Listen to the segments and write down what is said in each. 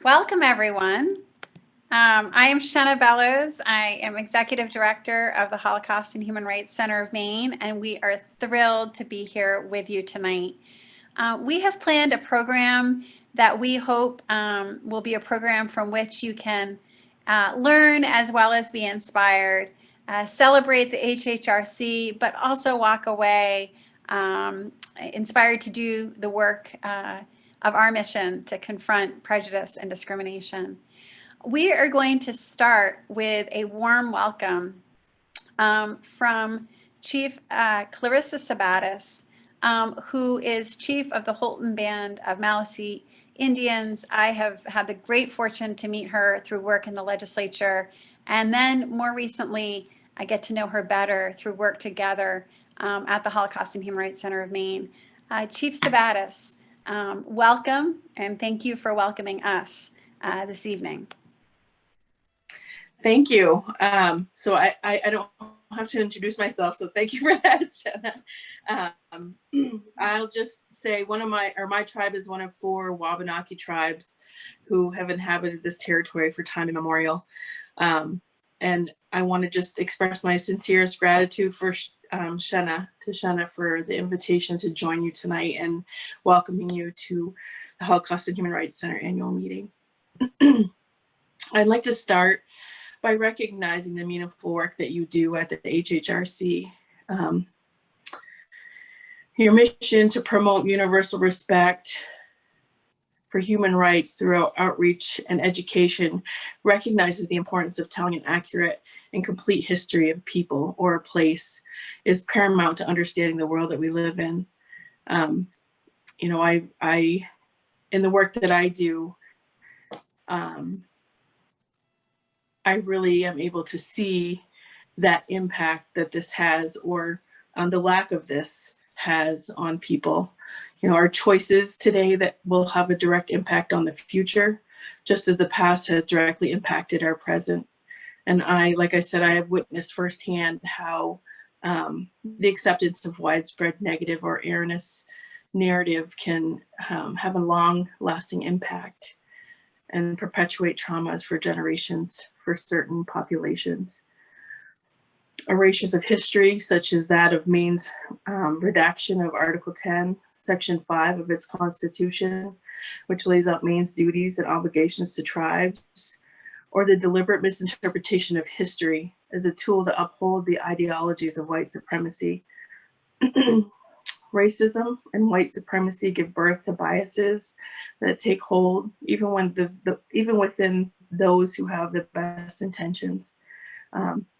Welcome, everyone. I am Shenna Bellows. I am Executive Director of the Holocaust and Human Rights Center of Maine, and we are thrilled to be here with you tonight. We have planned a program that we hope will be a program from which you can learn as well as be inspired, celebrate the HHRC, but also walk away inspired to do the work of our mission to confront prejudice and discrimination. We are going to start with a warm welcome from Chief Clarissa Sabatis, who is Chief of the Holton Band of Maliseet Indians. I have had the great fortune to meet her through work in the legislature, and then more recently, I get to know her better through work together at the Holocaust and Human Rights Center of Maine. Chief Sabatis, welcome, and thank you for welcoming us this evening. Thank you. So I don't have to introduce myself, so thank you for that, Jenna. I'll just say my tribe is one of 4 Wabanaki tribes who have inhabited this territory for time immemorial. And I want to just express my sincerest gratitude for Shenna for the invitation to join you tonight and welcoming you to the Holocaust and Human Rights Center annual meeting. I'd like to start by recognizing the meaningful work that you do at the HHRC. Your mission to promote universal respect for human rights through outreach and education recognizes the importance of telling an accurate and complete history of people or a place is paramount to understanding the world that we live in. I in the work that I do, I really am able to see that impact that this has, or the lack of this has on people. Our choices today that will have a direct impact on the future, just as the past has directly impacted our present. And like I said, I have witnessed firsthand how the acceptance of widespread negative or erroneous narrative can have a long-lasting impact and perpetuate traumas for generations for certain populations. Erasures of history, such as that of Maine's redaction of Article 10, Section 5 of its Constitution, which lays out Maine's duties and obligations to tribes, or the deliberate misinterpretation of history as a tool to uphold the ideologies of white supremacy. Racism and white supremacy give birth to biases that take hold even within those who have the best intentions.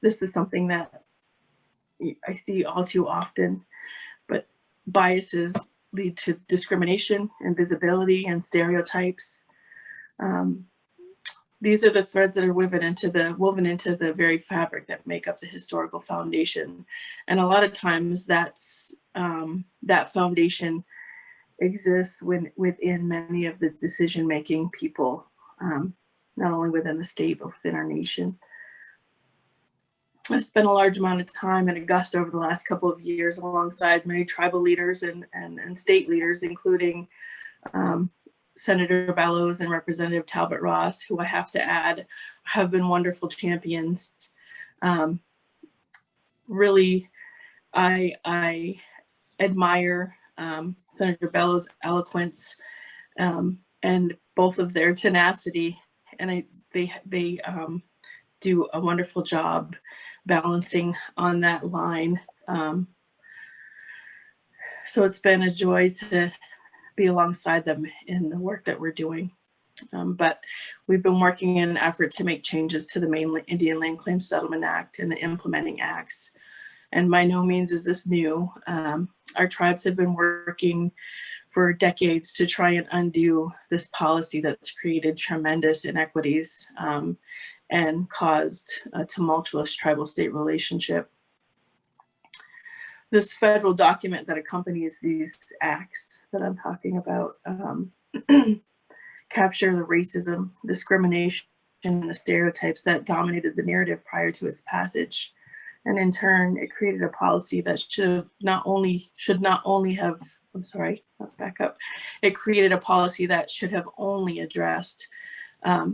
This is something that I see all too often, but biases lead to discrimination, invisibility, and stereotypes. These are the threads that are woven into the very fabric that make up the historical foundation. And a lot of times that's that foundation exists within many of the decision-making people, not only within the state, but within our nation. I've spent a large amount of time in Augusta over the last couple of years alongside many tribal leaders and state leaders, including Senator Bellows and Representative Talbot Ross, who I have to add have been wonderful champions. Really, I admire Senator Bellows' eloquence and both of their tenacity, and they do a wonderful job balancing on that line. So it's been a joy to be alongside them in the work that we're doing. But we've been working in an effort to make changes to the Maine Indian Land Claims Settlement Act and the implementing acts. And by no means is this new. Our tribes have been working for decades to try and undo this policy that's created tremendous inequities and caused a tumultuous tribal-state relationship. This federal document that accompanies these acts that I'm talking about capture the racism, discrimination, and the stereotypes that dominated the narrative prior to its passage. And in turn, it created a policy that it created a policy that should have only addressed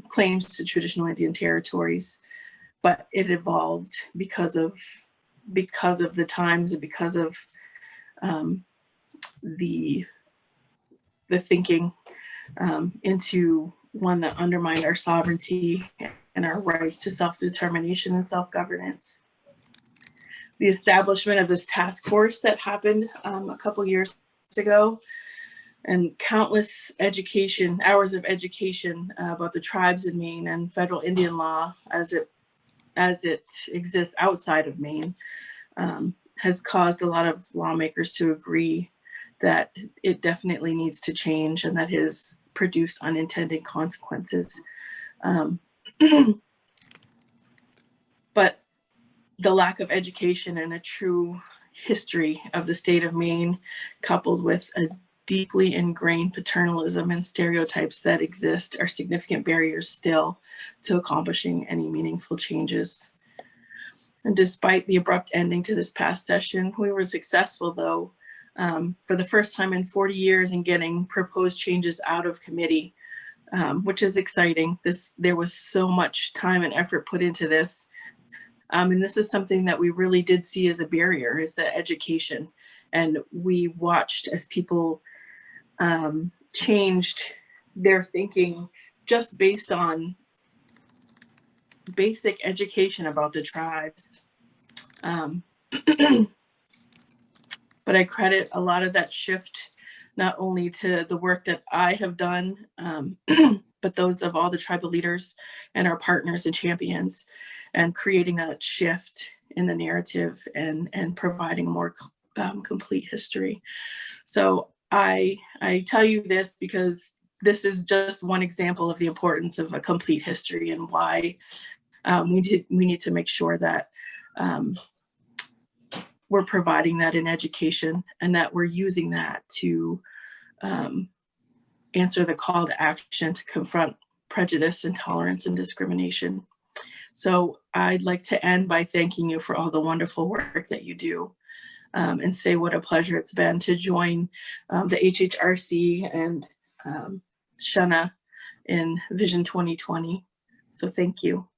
claims to traditional Indian territories, but it evolved because of the times and because of the thinking into one that undermined our sovereignty and our rights to self-determination and self-governance. The establishment of this task force that happened a couple years ago, and countless hours of education about the tribes in Maine and federal Indian law as it exists outside of Maine, has caused a lot of lawmakers to agree that it definitely needs to change and that has produced unintended consequences. But the lack of education and a true history of the state of Maine, coupled with a deeply ingrained paternalism and stereotypes that exist, are significant barriers still to accomplishing any meaningful changes. And despite the abrupt ending to this past session, we were successful, though, for the first time in 40 years in getting proposed changes out of committee, which is exciting. There was so much time and effort put into this. And this is something that we really did see as a barrier, is the education. And we watched as people changed their thinking just based on basic education about the tribes. But I credit a lot of that shift not only to the work that I have done, but those of all the tribal leaders and our partners and champions, and creating that shift in the narrative and providing a more complete history. So I tell you this because this is just one example of the importance of a complete history and why we need to make sure that we're providing that in education and that we're using that to answer the call to action to confront prejudice, intolerance, and discrimination. So I'd like to end by thanking you for all the wonderful work that you do, and say what a pleasure it's been to join the HHRC and Shana in Vision 2020. So thank you.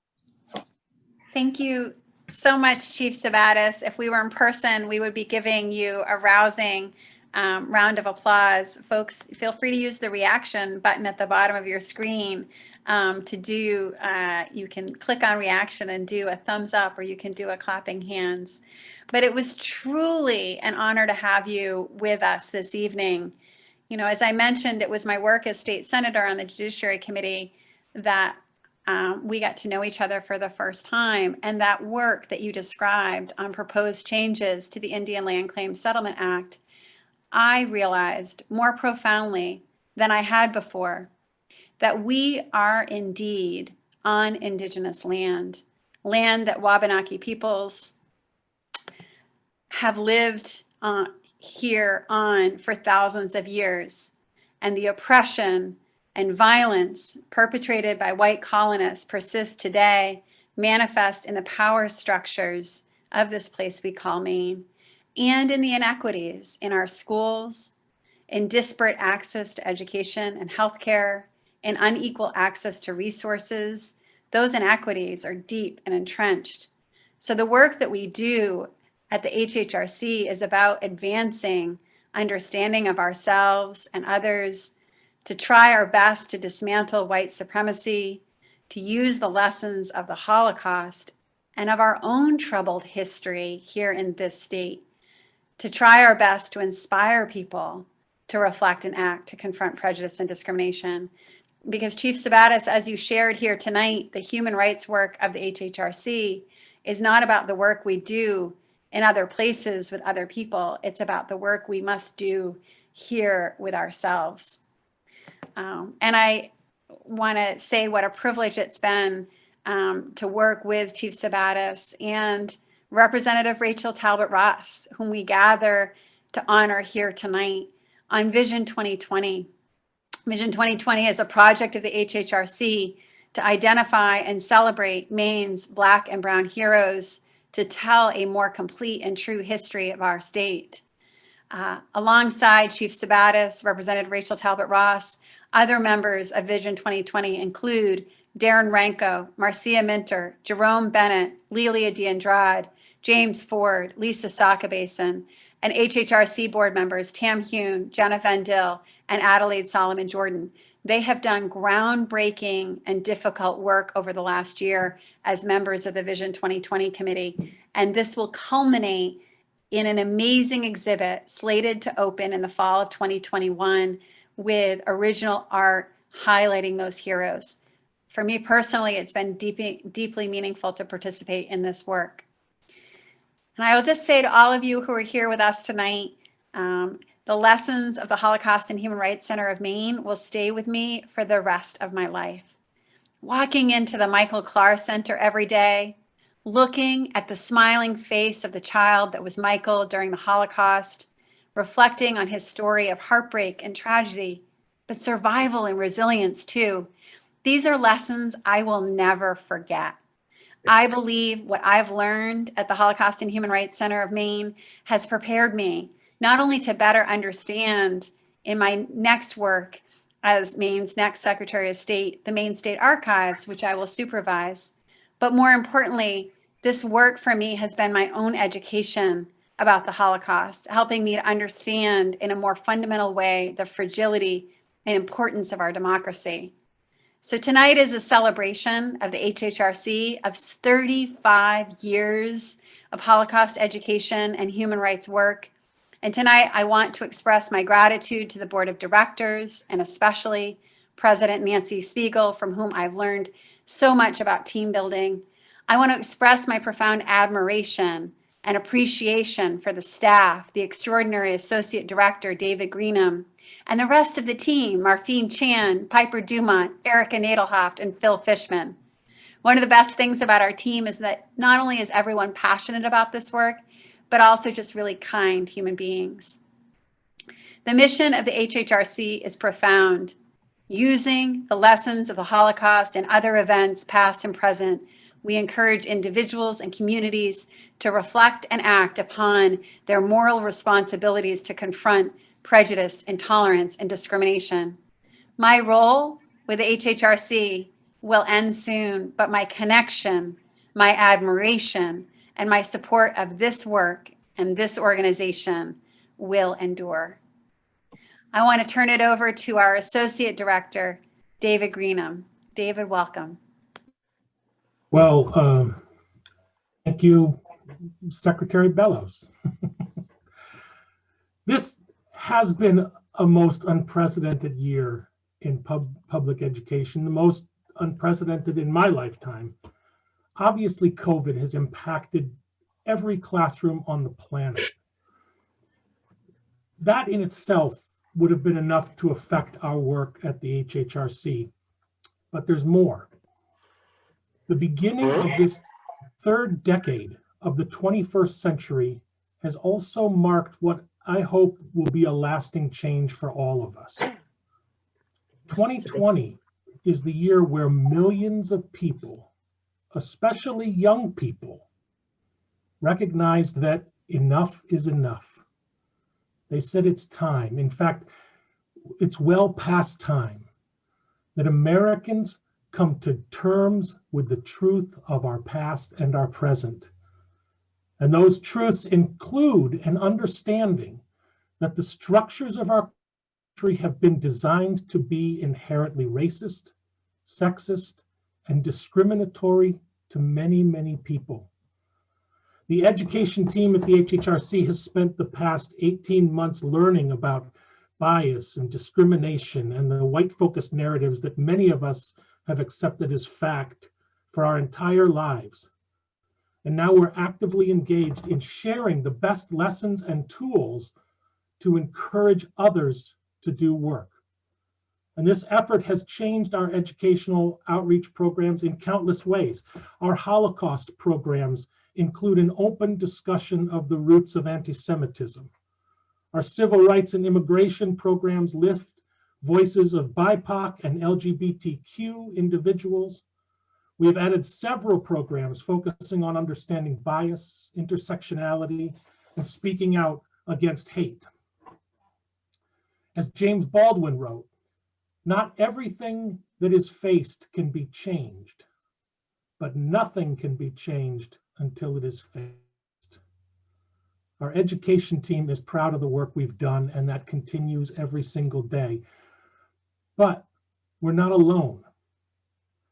Thank you so much, Chief Sabatis. If we were in person, we would be giving you a rousing round of applause. Folks, feel free to use the reaction button at the bottom of your screen to do, you can click on reaction and do a thumbs up, or you can do a clapping hands. But it was truly an honor to have you with us this evening. You know, as I mentioned, it was my work as state senator on the Judiciary Committee that we got to know each other for the first time. And that work that you described on proposed changes to the Indian Land Claims Settlement Act, I realized more profoundly than I had before that we are indeed on Indigenous land, land that Wabanaki peoples have lived here on for thousands of years. And the oppression and violence perpetrated by white colonists persist today, manifest in the power structures of this place we call Maine, and in the inequities in our schools, in disparate access to education and healthcare, in unequal access to resources. Those inequities are deep and entrenched. So the work that we do at the HHRC is about advancing understanding of ourselves and others, to try our best to dismantle white supremacy, to use the lessons of the Holocaust and of our own troubled history here in this state, to try our best to inspire people to reflect and act to confront prejudice and discrimination. Because Chief Sabatis, as you shared here tonight, the human rights work of the HHRC is not about the work we do in other places with other people. It's about the work we must do here with ourselves. And I want to say what a privilege it's been to work with Chief Sabatis and Representative Rachel Talbot Ross, whom we gather to honor here tonight on Vision 2020. Vision 2020 is a project of the HHRC to identify and celebrate Maine's Black and Brown heroes, to tell a more complete and true history of our state. Alongside Chief Sabatis, Representative Rachel Talbot Ross, Other members of Vision 2020 include Darren Ranko, Marcia Minter, Jerome Bennett, Lelia D'Andrade, James Ford, Lisa Sakabason, and HHRC board members Tam Hune, Jenna Van Dill, and Adelaide Solomon Jordan. They have done groundbreaking and difficult work over the last year as members of the Vision 2020 committee, and this will culminate in an amazing exhibit slated to open in the fall of 2021 with original art highlighting those heroes. For me personally, it's been deeply meaningful to participate in this work. And I will just say to all of you who are here with us tonight, the lessons of the Holocaust and Human Rights Center of Maine will stay with me for the rest of my life. Walking into the Michael Clark Center every day, looking at the smiling face of the child that was Michael during the Holocaust, reflecting on his story of heartbreak and tragedy, but survival and resilience too. These are lessons I will never forget. I believe what I've learned at the Holocaust and Human Rights Center of Maine has prepared me not only to better understand in my next work as Maine's next Secretary of State, the Maine State Archives, which I will supervise, but more importantly, this work for me has been my own education about the Holocaust, helping me to understand in a more fundamental way the fragility and importance of our democracy. So tonight is a celebration of the HHRC of 35 years of Holocaust education and human rights work. And tonight I want to express my gratitude to the board of directors and especially President Nancy Spiegel, from whom I've learned so much about team building. I want to express my profound admiration and appreciation for the staff, the extraordinary Associate Director, David Greenham, and the rest of the team, Marfine Chan, Piper Dumont, Erica Nadelhoft, and Phil Fishman. One of the best things about our team is that not only is everyone passionate about this work, but also just really kind human beings. The mission of the HHRC is profound. Using the lessons of the Holocaust and other events, past and present, we encourage individuals and communities to reflect and act upon their moral responsibilities to confront prejudice, intolerance, and discrimination. My role with the HHRC will end soon, but my connection, my admiration, and my support of this work and this organization will endure. I want to turn it over to our Associate Director, David Greenham. David, welcome. Well, thank you, Secretary Bellows. This has been a most unprecedented year in public education, the most unprecedented in my lifetime. Obviously, COVID has impacted every classroom on the planet. That in itself would have been enough to affect our work at the HHRC, but there's more. The beginning of this third decade of the 21st century has also marked what I hope will be a lasting change for all of us. 2020 is the year where millions of people, especially young people, recognized that enough is enough. They said it's time. In fact, it's well past time that Americans come to terms with the truth of our past and our present. And those truths include an understanding that the structures of our country have been designed to be inherently racist, sexist, and discriminatory to many, many people. The education team at the HHRC has spent the past 18 months learning about bias and discrimination and the white-focused narratives that many of us have accepted as fact for our entire lives. And now we're actively engaged in sharing the best lessons and tools to encourage others to do work. And this effort has changed our educational outreach programs in countless ways. Our Holocaust programs include an open discussion of the roots of anti-Semitism. Our civil rights and immigration programs lift voices of BIPOC and LGBTQ individuals. We have added several programs focusing on understanding bias, intersectionality, and speaking out against hate. As James Baldwin wrote, Not everything that is faced can be changed, but nothing can be changed until it is faced. Our education team is proud of the work we've done, and that continues every single day. But we're not alone.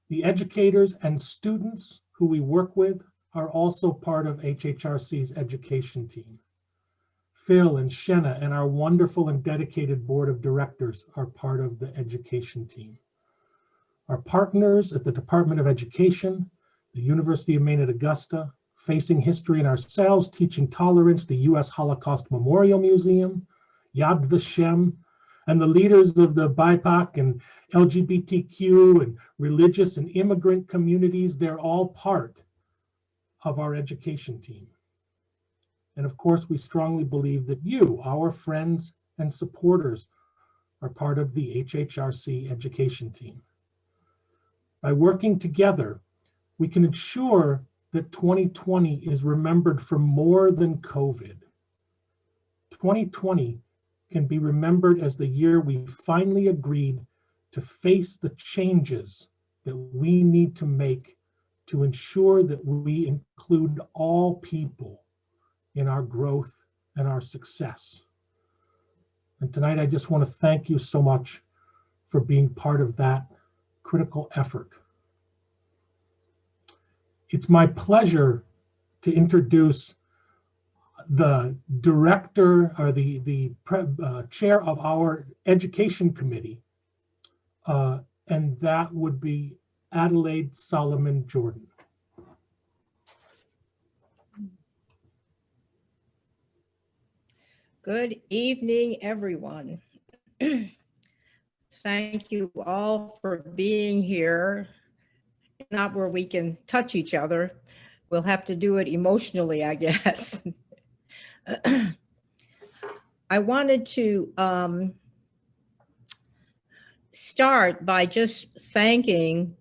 The educators and students who we work with are also part of HHRC's education team. Phil and Shenna and our wonderful and dedicated board of directors are part of the education team. Our partners at the Department of Education, the University of Maine at Augusta, Facing History and Ourselves, Teaching Tolerance, the U.S. Holocaust Memorial Museum, Yad Vashem, and the leaders of the BIPOC and LGBTQ and religious and immigrant communities, they're all part of our education team. And of course, we strongly believe that you, our friends and supporters, are part of the HHRC education team. By working together, we can ensure that 2020 is remembered for more than COVID. 2020 can be remembered as the year we finally agreed to face the changes that we need to make to ensure that we include all people in our growth and our success. And tonight, I just want to thank you so much for being part of that critical effort. It's my pleasure to introduce the director or the chair of our education committee, and that would be Adelaide Solomon Jordan. Good evening, everyone. Thank you all for being here. Not where we can touch each other. We'll have to do it emotionally, I guess. I wanted to start by just thanking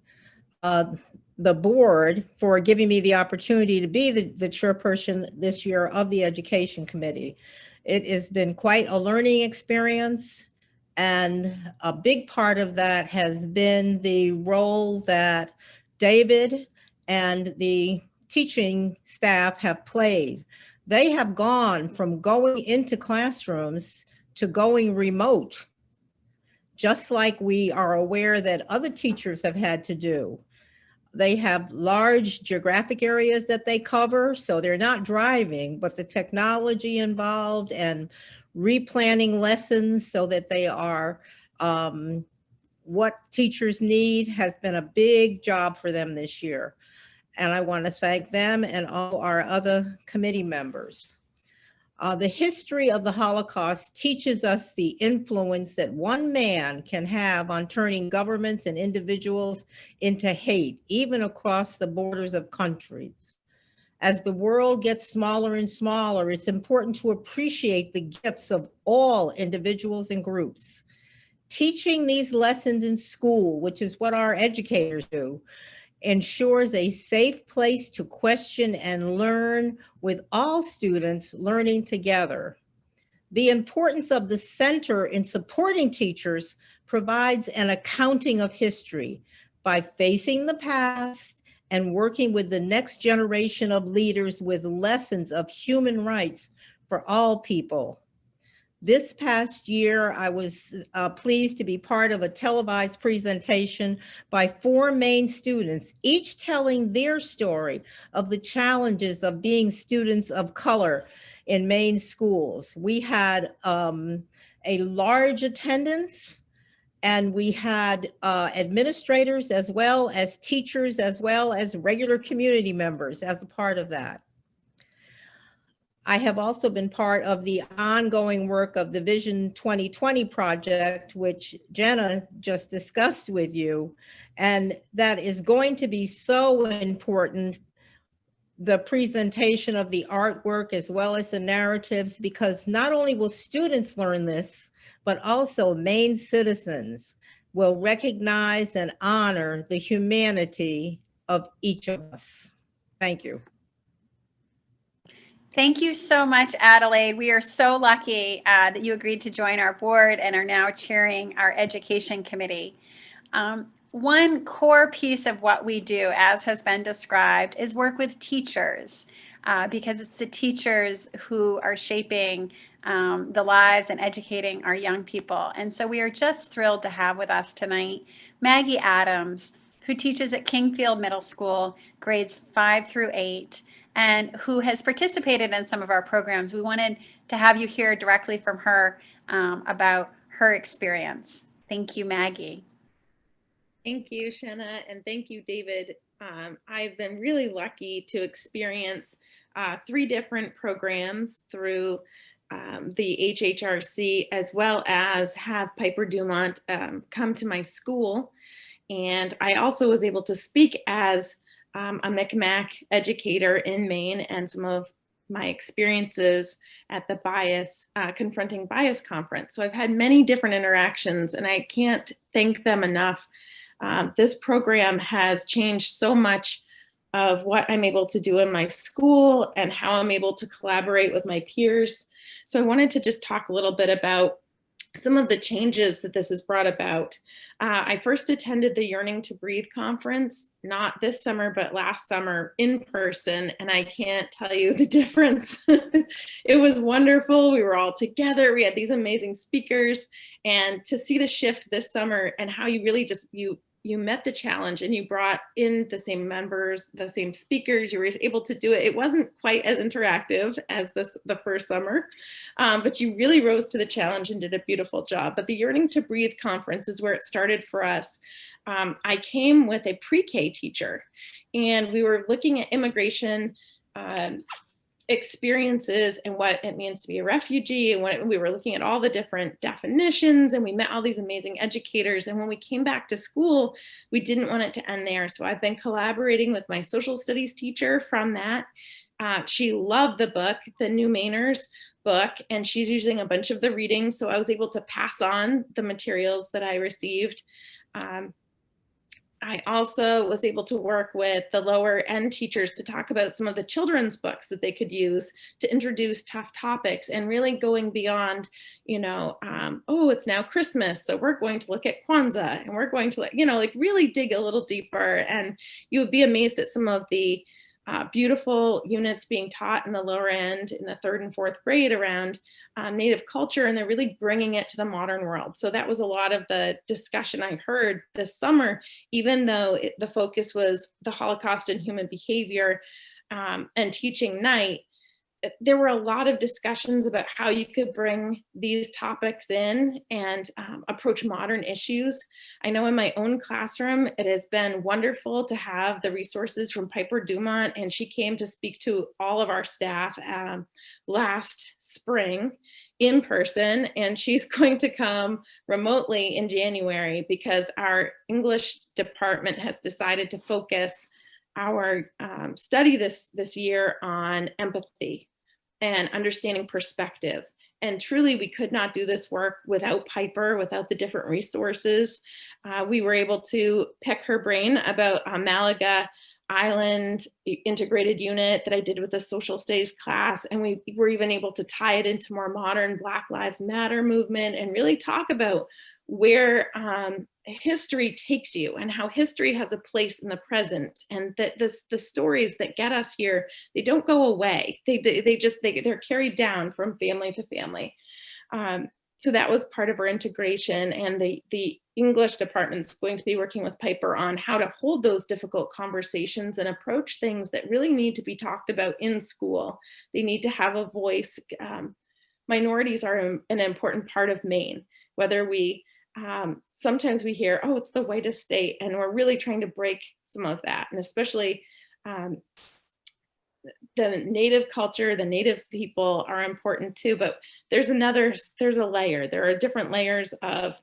the board for giving me the opportunity to be the chairperson this year of the Education Committee. It has been quite a learning experience, and a big part of that has been the role that David and the teaching staff have played. They have gone from going into classrooms to going remote, just like we are aware that other teachers have had to do. They have large geographic areas that they cover, so they're not driving, but the technology involved and replanning lessons so that they are what teachers need has been a big job for them this year. And I want to thank them and all our other committee members. The history of the Holocaust teaches us the influence that one man can have on turning governments and individuals into hate, even across the borders of countries. As the world gets smaller and smaller, it's important to appreciate the gifts of all individuals and groups. Teaching these lessons in school, which is what our educators do, ensures a safe place to question and learn, with all students learning together. The importance of the center in supporting teachers provides an accounting of history by facing the past and working with the next generation of leaders with lessons of human rights for all people. This past year, I was pleased to be part of a televised presentation by 4 Maine students, each telling their story of the challenges of being students of color in Maine schools. We had a large attendance, and we had administrators as well as teachers, as well as regular community members as a part of that. I have also been part of the ongoing work of the Vision 2020 project, which Jenna just discussed with you, and that is going to be so important, the presentation of the artwork as well as the narratives, because not only will students learn this, but also Maine citizens will recognize and honor the humanity of each of us. Thank you. Thank you so much, Adelaide. We are so lucky that you agreed to join our board and are now chairing our education committee. One core piece of what we do, as has been described, is work with teachers because it's the teachers who are shaping the lives and educating our young people. And so we are just thrilled to have with us tonight Maggie Adams, who teaches at Kingfield Middle School, grades 5 through 8, and who has participated in some of our programs. We wanted to have you hear directly from her about her experience. Thank you, Maggie. Thank you, Shanna, and thank you, David. I've been really lucky to experience 3 different programs through the HHRC, as well as have Piper Dumont come to my school. And I also was able to speak as a Micmac educator in Maine, and some of my experiences at the Confronting Bias Conference. So I've had many different interactions, and I can't thank them enough. This program has changed so much of what I'm able to do in my school and how I'm able to collaborate with my peers. So I wanted to just talk a little bit about some of the changes that this has brought about. I first attended the Yearning to Breathe conference, not this summer, but last summer in person, and I can't tell you the difference. It was wonderful. We were all together. We had these amazing speakers, and to see the shift this summer and how you really just, you met the challenge and you brought in the same members, the same speakers, you were able to do it. It wasn't quite as interactive as the first summer, but you really rose to the challenge and did a beautiful job. But the Yearning to Breathe conference is where it started for us. I came with a pre-K teacher, and we were looking at immigration experiences and what it means to be a refugee, and we were looking at all the different definitions, and we met all these amazing educators. And when we came back to school, we didn't want it to end there. So I've been collaborating with my social studies teacher from that. She loved the book, the New Mainers book, and she's using a bunch of the readings. So I was able to pass on the materials that I received. I also was able to work with the lower end teachers to talk about some of the children's books that they could use to introduce tough topics, and really going beyond, oh, it's now Christmas, so we're going to look at Kwanzaa, and we're going to, like really dig a little deeper. And you would be amazed at some of the beautiful units being taught in the lower end in the 3rd and 4th grade around Native culture, and they're really bringing it to the modern world. So that was a lot of the discussion I heard this summer, even though the focus was the Holocaust and human behavior and teaching night. There were a lot of discussions about how you could bring these topics in and approach modern issues. I know in my own classroom, it has been wonderful to have the resources from Piper Dumont, and she came to speak to all of our staff last spring in person, and she's going to come remotely in January because our English department has decided to focus our study this year on empathy and understanding perspective. And truly, we could not do this work without Piper, without the different resources. We were able to pick her brain about Malaga Island integrated unit that I did with the social studies class. And we were even able to tie it into more modern Black Lives Matter movement and really talk about where history takes you and how history has a place in the present, and that the stories that get us here, they don't go away. They're carried down from family to family. So that was part of our integration, and the English department's going to be working with Piper on how to hold those difficult conversations and approach things that really need to be talked about in school. They need to have a voice. Minorities are an important part of Maine, whether we sometimes we hear, oh, it's the whitest state, and we're really trying to break some of that. And especially the Native culture, the Native people are important too, but there's a layer. There are different layers of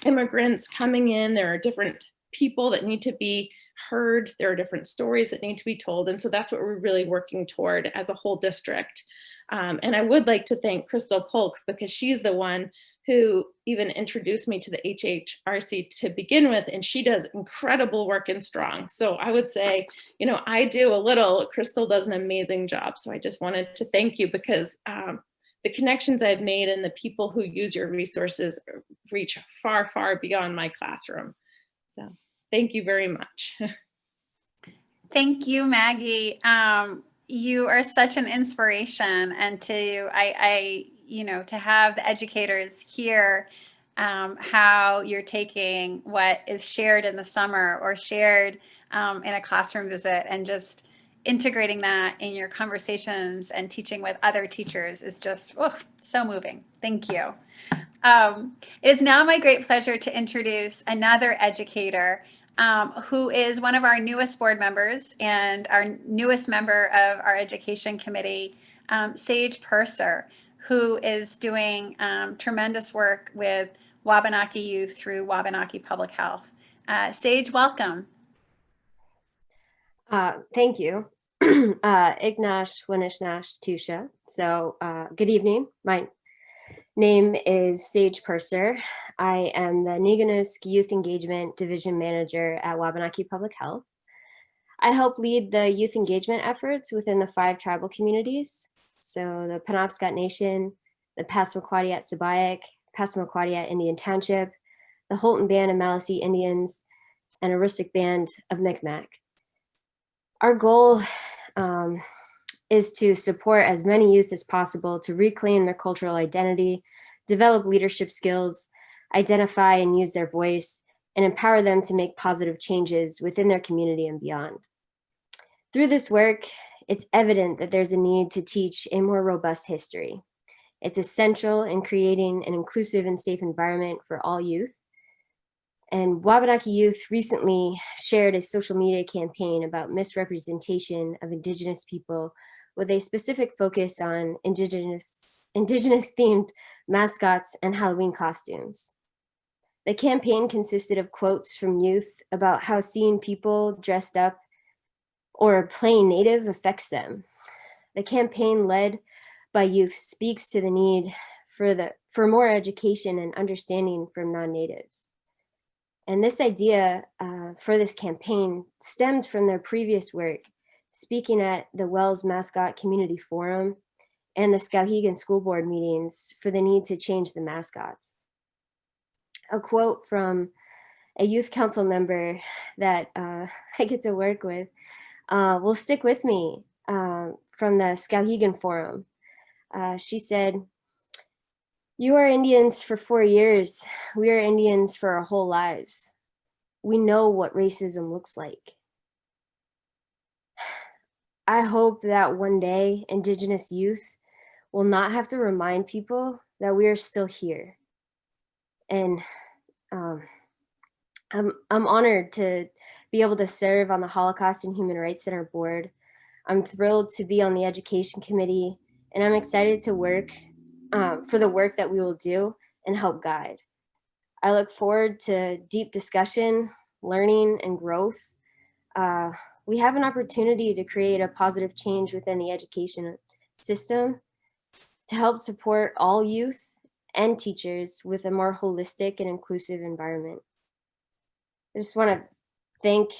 immigrants coming in. There are different people that need to be heard. There are different stories that need to be told. And so that's what we're really working toward as a whole district. And I would like to thank Crystal Polk, because she's the one who even introduced me to the HHRC to begin with, and she does incredible work in Strong. So I would say, I do a little, Crystal does an amazing job. So I just wanted to thank you, because the connections I've made and the people who use your resources reach far, far beyond my classroom. So thank you very much. Thank you, Maggie. You are such an inspiration, and to have the educators hear how you're taking what is shared in the summer or shared in a classroom visit and just integrating that in your conversations and teaching with other teachers is just so moving. Thank you. It is now my great pleasure to introduce another educator who is one of our newest board members and our newest member of our education committee, Sage Purser, who is doing tremendous work with Wabanaki youth through Wabanaki Public Health. Sage, welcome. Thank you. Ignash Winishnash Tusha. So good evening. My name is Sage Purser. I am the Niganusk Youth Engagement Division Manager at Wabanaki Public Health. I help lead the youth engagement efforts within the 5 tribal communities. So the Penobscot Nation, the Passamaquoddy Sabayak, Passamaquoddy Indian Township, the Holton Band of Maliseet Indians, and Aroostook Band of Micmac. Our goal is to support as many youth as possible to reclaim their cultural identity, develop leadership skills, identify and use their voice, and empower them to make positive changes within their community and beyond. Through this work, it's evident that there's a need to teach a more robust history. It's essential in creating an inclusive and safe environment for all youth. And Wabanaki youth recently shared a social media campaign about misrepresentation of Indigenous people with a specific focus on Indigenous themed mascots and Halloween costumes. The campaign consisted of quotes from youth about how seeing people dressed up or playing Native affects them. The campaign led by youth speaks to the need for more education and understanding from non-Natives. And this idea for this campaign stemmed from their previous work, speaking at the Wells Mascot Community Forum and the Skowhegan School Board meetings for the need to change the mascots. A quote from a youth council member that I get to work with will stick with me from the Skowhegan Forum. She said, "You are Indians for 4 years. We are Indians for our whole lives. We know what racism looks like." I hope that one day Indigenous youth will not have to remind people that we are still here. And I'm honored to be able to serve on the Holocaust and Human Rights Center board. I'm thrilled to be on the education committee, and I'm excited to work for the work that we will do and help guide. I look forward to deep discussion, learning, and growth. We have an opportunity to create a positive change within the education system to help support all youth and teachers with a more holistic and inclusive environment. I just want to thank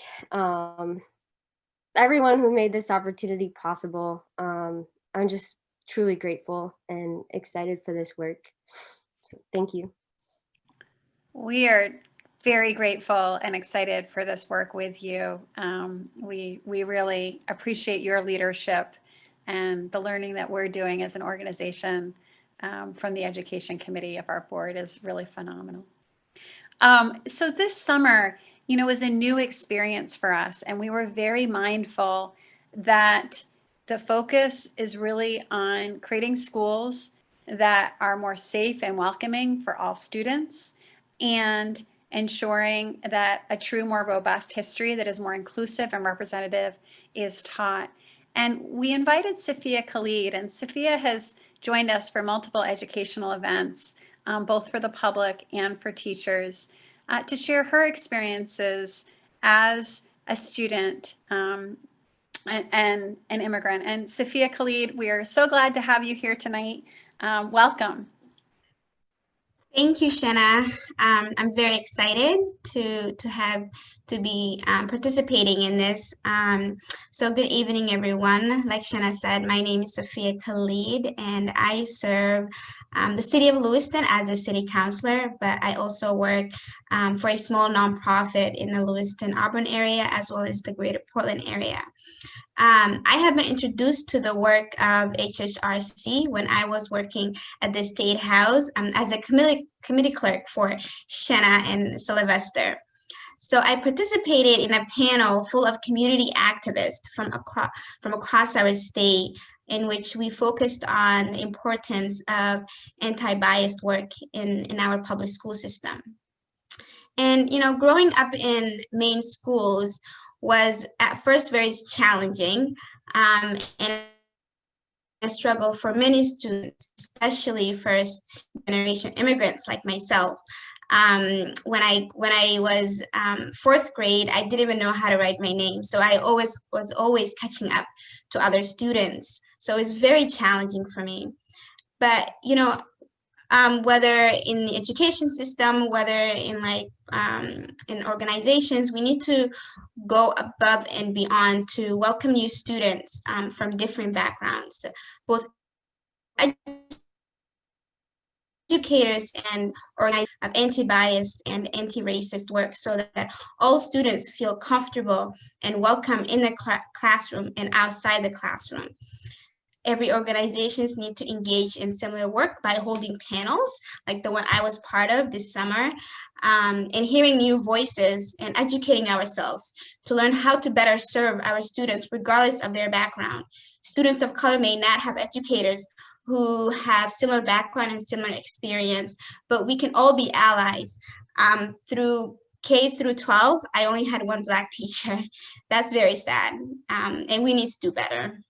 everyone who made this opportunity possible. I'm just truly grateful and excited for this work. So thank you. We are very grateful and excited for this work with you. We really appreciate your leadership, and the learning that we're doing as an organization from the education committee of our board is really phenomenal. So this summer, was a new experience for us, and we were very mindful that the focus is really on creating schools that are more safe and welcoming for all students, and ensuring that a true, more robust history that is more inclusive and representative is taught. And we invited Sophia Khalid, and Sophia has joined us for multiple educational events, both for the public and for teachers, to share her experiences as a student and an immigrant. And Sophia Khalid, we are so glad to have you here tonight. Welcome. Thank you, Shanna. I'm very excited to be participating in this. So good evening, everyone. Like Shanna said, my name is Sophia Khalid, and I serve the city of Lewiston as a city councilor, but I also work for a small nonprofit in the Lewiston-Auburn area, as well as the greater Portland area. I have been introduced to the work of HHRC when I was working at the State House as a committee clerk for Shanna and Sylvester. So I participated in a panel full of community activists from across our state, in which we focused on the importance of anti-biased work in our public school system. And, you know, growing up in Maine schools was at first very challenging and a struggle for many students, especially first generation immigrants like myself. When I was fourth grade, I didn't even know how to write my name. So I was always catching up to other students. So it was very challenging for me. But, you know, whether in the education system, whether in in organizations, we need to go above and beyond to welcome new students from different backgrounds, both educators and organizers of anti-biased and anti-racist work, so that all students feel comfortable and welcome in the classroom and outside the classroom. Every organizations need to engage in similar work by holding panels like the one I was part of this summer, and hearing new voices and educating ourselves to learn how to better serve our students regardless of their background. Students of color may not have educators who have similar background and similar experience, but we can all be allies. Through K through 12, I only had one Black teacher. That's very sad, and we need to do better.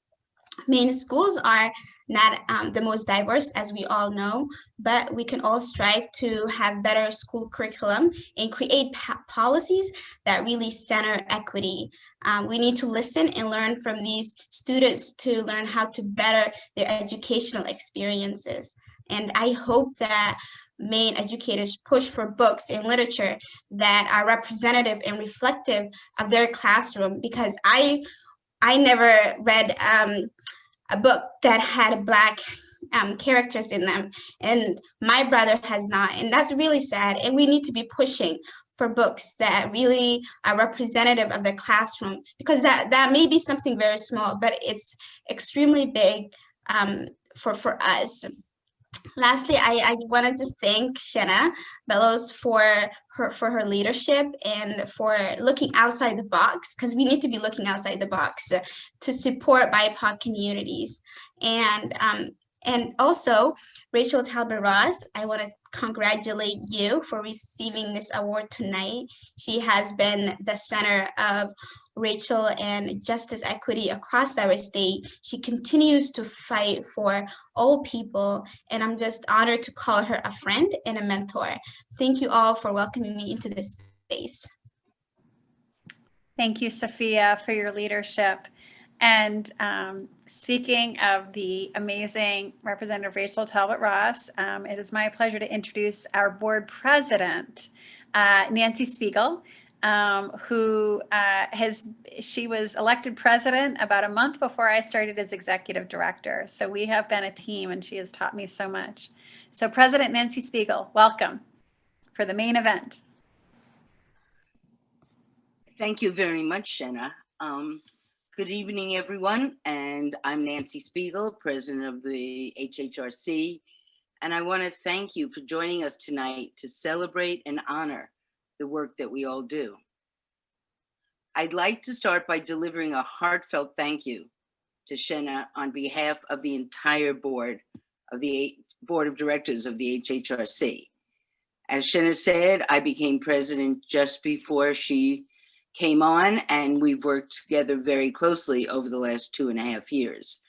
Maine schools are not the most diverse, as we all know, but we can all strive to have better school curriculum and create policies that really center equity. We need to listen and learn from these students to learn how to better their educational experiences. And I hope that Maine educators push for books and literature that are representative and reflective of their classroom, because I never read a book that had Black characters in them, and my brother has not, and that's really sad. And we need to be pushing for books that really are representative of the classroom, because that may be something very small, but it's extremely big for us. Lastly, I want to just thank Shanna Bellows for her leadership and for looking outside the box, because we need to be looking outside the box to support BIPOC communities. And also, Rachel Talbot Ross, I want to congratulate you for receiving this award tonight. She has been the center of racial and justice equity across our state. She continues to fight for all people, and I'm just honored to call her a friend and a mentor. Thank you all for welcoming me into this space. Thank you, Sophia, for your leadership. And speaking of the amazing Representative Rachel Talbot Ross, it is my pleasure to introduce our board president, Nancy Spiegel, she was elected president about a month before I started as executive director. So we have been a team, and she has taught me so much. So President Nancy Spiegel, welcome for the main event. Thank you very much, Shanna. Good evening, everyone. And I'm Nancy Spiegel, president of the HHRC. And I want to thank you for joining us tonight to celebrate and honor the work that we all do. I'd like to start by delivering a heartfelt thank you to Shanna on behalf of the entire board of directors of the HHRC. As Shanna said, I became president just before she came on, and we've worked together very closely over the last 2.5 years.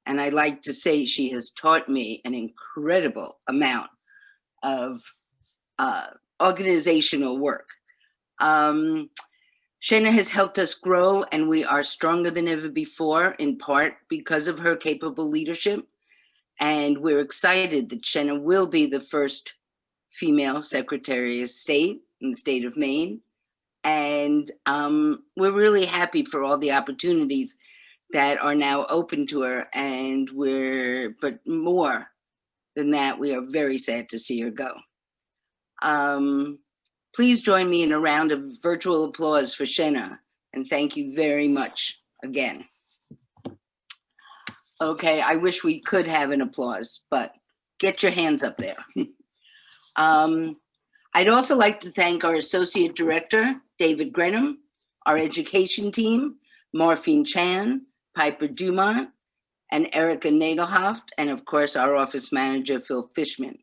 And I'd like to say she has taught me an incredible amount of organizational work. Shanna has helped us grow, and we are stronger than ever before, in part because of her capable leadership. And we're excited that Shanna will be the first female Secretary of State in the state of Maine. And we're really happy for all the opportunities that are now open to her. And but more than that, we are very sad to see her go. Please join me in a round of virtual applause for Shenna, and thank you very much again. Okay, I wish we could have an applause, but get your hands up there. I'd also like to thank our Associate Director, David Grenham, our education team, Morphine Chan, Piper Dumont, and Erica Nadelhoft, and of course, our office manager, Phil Fishman.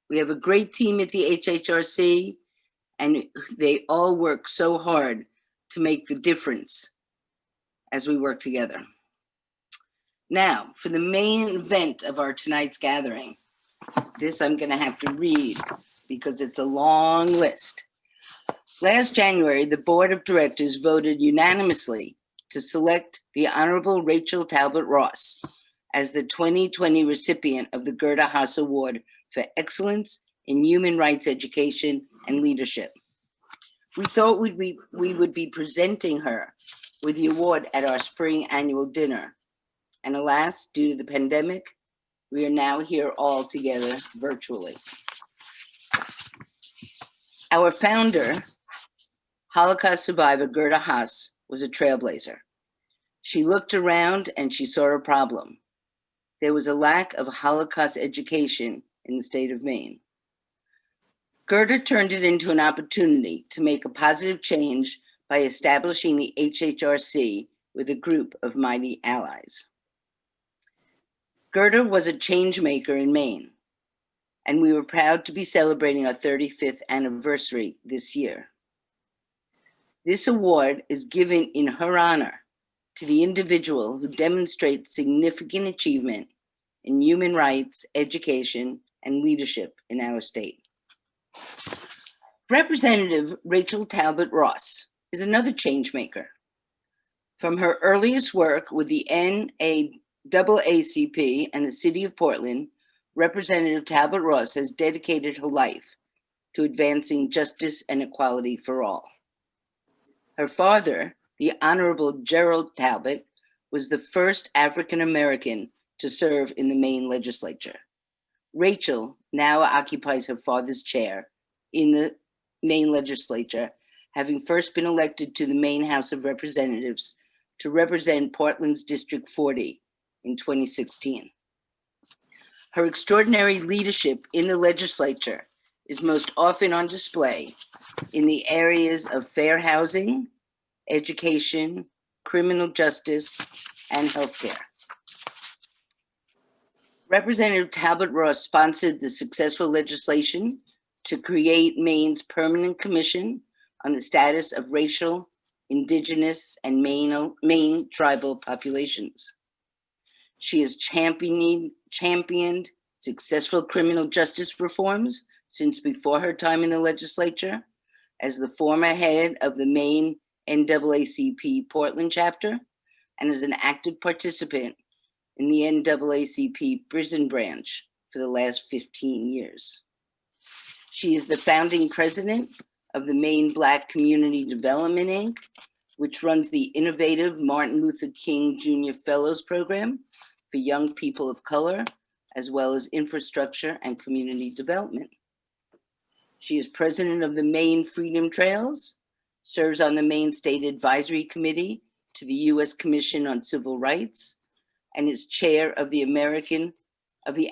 We have a great team at the HHRC, and they all work so hard to make the difference as we work together. Now, for the main event of our tonight's gathering, this I'm gonna have to read because it's a long list. Last January, the Board of Directors voted unanimously to select the Honorable Rachel Talbot Ross as the 2020 recipient of the Gerda Haas Award for Excellence in Human Rights Education and Leadership. We thought we would be presenting her with the award at our spring annual dinner. And alas, due to the pandemic, we are now here all together virtually. Our founder, Holocaust survivor Gerda Haas, was a trailblazer. She looked around and she saw a problem. There was a lack of Holocaust education in the state of Maine. Gerda turned it into an opportunity to make a positive change by establishing the HHRC with a group of mighty allies. Gerda was a change maker in Maine, and we were proud to be celebrating our 35th anniversary this year. This award is given in her honor to the individual who demonstrates significant achievement in human rights, education, and leadership in our state. Representative Rachel Talbot Ross is another change maker. From her earliest work with the NAACP and the City of Portland, Representative Talbot Ross has dedicated her life to advancing justice and equality for all. Her father, the Honorable Gerald Talbot, was the first African American to serve in the Maine legislature. Rachel now occupies her father's chair in the Maine legislature, having first been elected to the Maine House of Representatives to represent Portland's District 40 in 2016. Her extraordinary leadership in the legislature is most often on display in the areas of fair housing, education, criminal justice, and healthcare. Representative Talbot Ross sponsored the successful legislation to create Maine's Permanent Commission on the Status of Racial, Indigenous, and Maine tribal populations. She has championed successful criminal justice reforms since before her time in the legislature as the former head of the Maine NAACP Portland chapter and as an active participant in the NAACP prison branch for the last 15 years. She is the founding president of the Maine Black Community Development, Inc., which runs the innovative Martin Luther King Jr. Fellows Program for young people of color, as well as infrastructure and community development. She is president of the Maine Freedom Trails, serves on the Maine State Advisory Committee to the U.S. Commission on Civil Rights, and is chair of the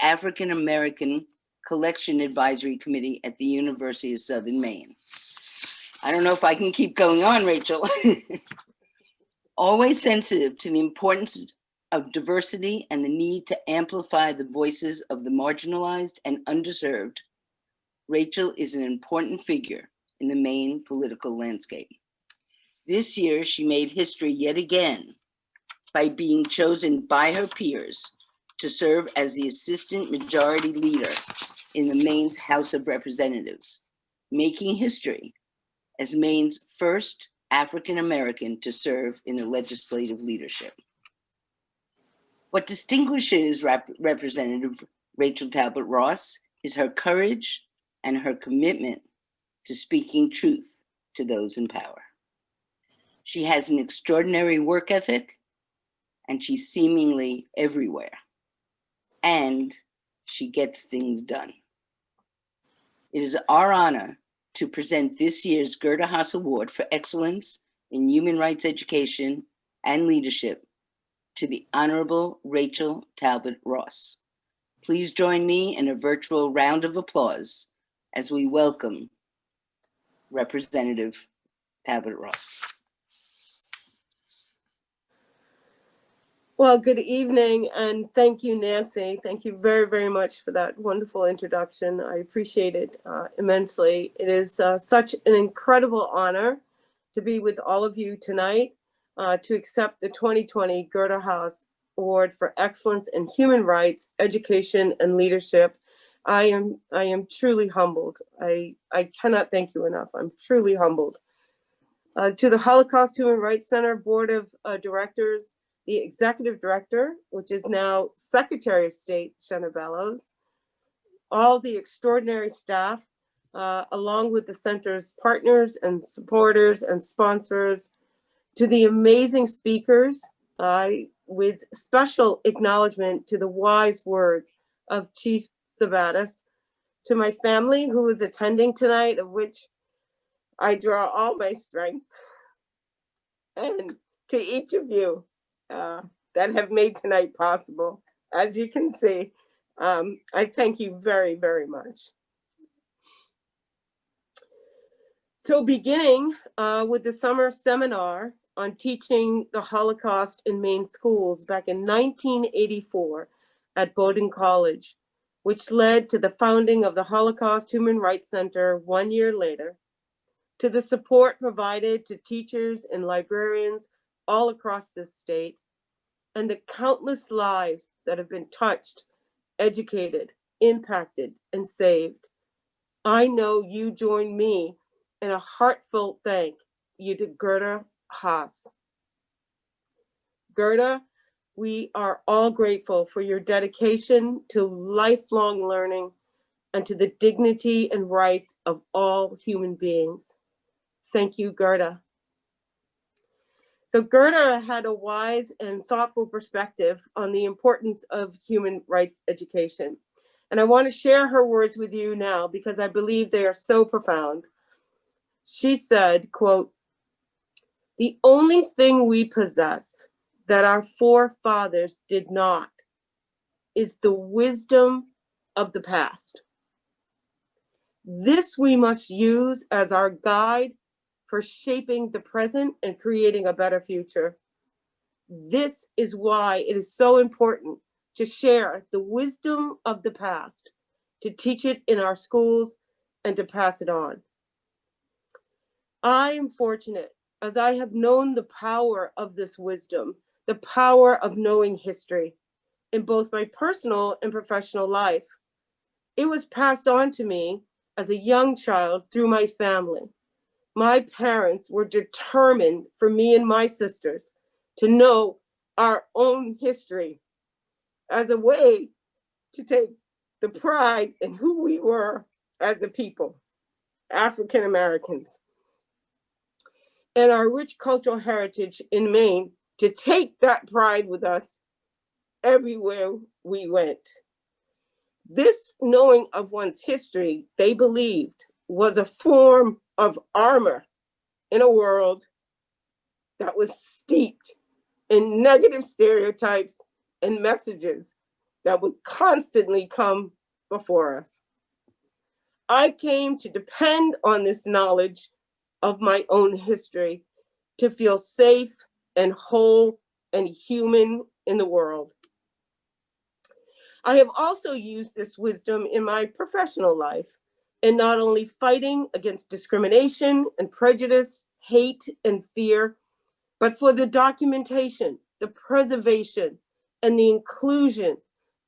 African American Collection Advisory Committee at the University of Southern Maine. I don't know if I can keep going on, Rachel. Always sensitive to the importance of diversity and the need to amplify the voices of the marginalized and underserved, Rachel is an important figure in the Maine political landscape. This year, she made history yet again by being chosen by her peers to serve as the Assistant Majority Leader in the Maine's House of Representatives, making history as Maine's first African American to serve in the legislative leadership. What distinguishes Representative Rachel Talbot Ross is her courage and her commitment to speaking truth to those in power. She has an extraordinary work ethic, and she's seemingly everywhere. And she gets things done. It is our honor to present this year's Gerda Haas Award for Excellence in Human Rights Education and Leadership to the Honorable Rachel Talbot Ross. Please join me in a virtual round of applause as we welcome Representative Talbot Ross. Well, good evening, and thank you, Nancy. Thank you very, very much for that wonderful introduction. I appreciate it immensely. It is such an incredible honor to be with all of you tonight to accept the 2020 Gerda Haas Award for Excellence in Human Rights, Education, and Leadership. I am truly humbled. I cannot thank you enough. I'm truly humbled. To the Holocaust Human Rights Center Board of Directors, the Executive Director, which is now Secretary of State, Shenna Bellows, all the extraordinary staff, along with the center's partners and supporters and sponsors, to the amazing speakers, with special acknowledgement to the wise words of Chief Sabatis, to my family who is attending tonight, of which I draw all my strength, and to each of you that have made tonight possible. As you can see, I thank you very, very much. So beginning with the summer seminar on teaching the Holocaust in Maine schools back in 1984 at Bowdoin College, which led to the founding of the Holocaust Human Rights Center 1 year later, to the support provided to teachers and librarians all across this state, and the countless lives that have been touched, educated, impacted, and saved. I know you join me in a heartfelt thank you to Gerda Haas. Gerda, we are all grateful for your dedication to lifelong learning and to the dignity and rights of all human beings. Thank you, Gerda. So Gerda had a wise and thoughtful perspective on the importance of human rights education. And I want to share her words with you now because I believe they are so profound. She said, quote, "The only thing we possess that our forefathers did not is the wisdom of the past. This we must use as our guide for shaping the present and creating a better future. This is why it is so important to share the wisdom of the past, to teach it in our schools, and to pass it on. I am fortunate, as I have known the power of this wisdom, the power of knowing history in both my personal and professional life. It was passed on to me as a young child through my family. My parents were determined for me and my sisters to know our own history as a way to take the pride in who we were as a people, African Americans, and our rich cultural heritage in Maine, to take that pride with us everywhere we went. This knowing of one's history, they believed, was a form of armor in a world that was steeped in negative stereotypes and messages that would constantly come before us. I came to depend on this knowledge of my own history to feel safe and whole and human in the world. I have also used this wisdom in my professional life, in not only fighting against discrimination and prejudice, hate and fear, but for the documentation, the preservation, and the inclusion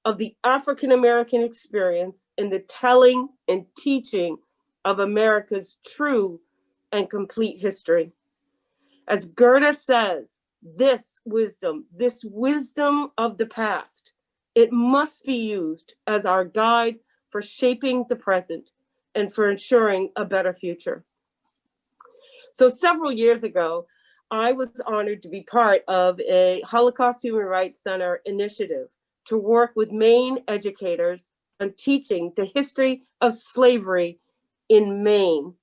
of the African American experience in the telling and teaching of America's true and complete history. As Gerda says, this wisdom of the past, it must be used as our guide for shaping the present and for ensuring a better future. So several years ago, I was honored to be part of a Holocaust Human Rights Center initiative to work with Maine educators on teaching the history of slavery in Maine,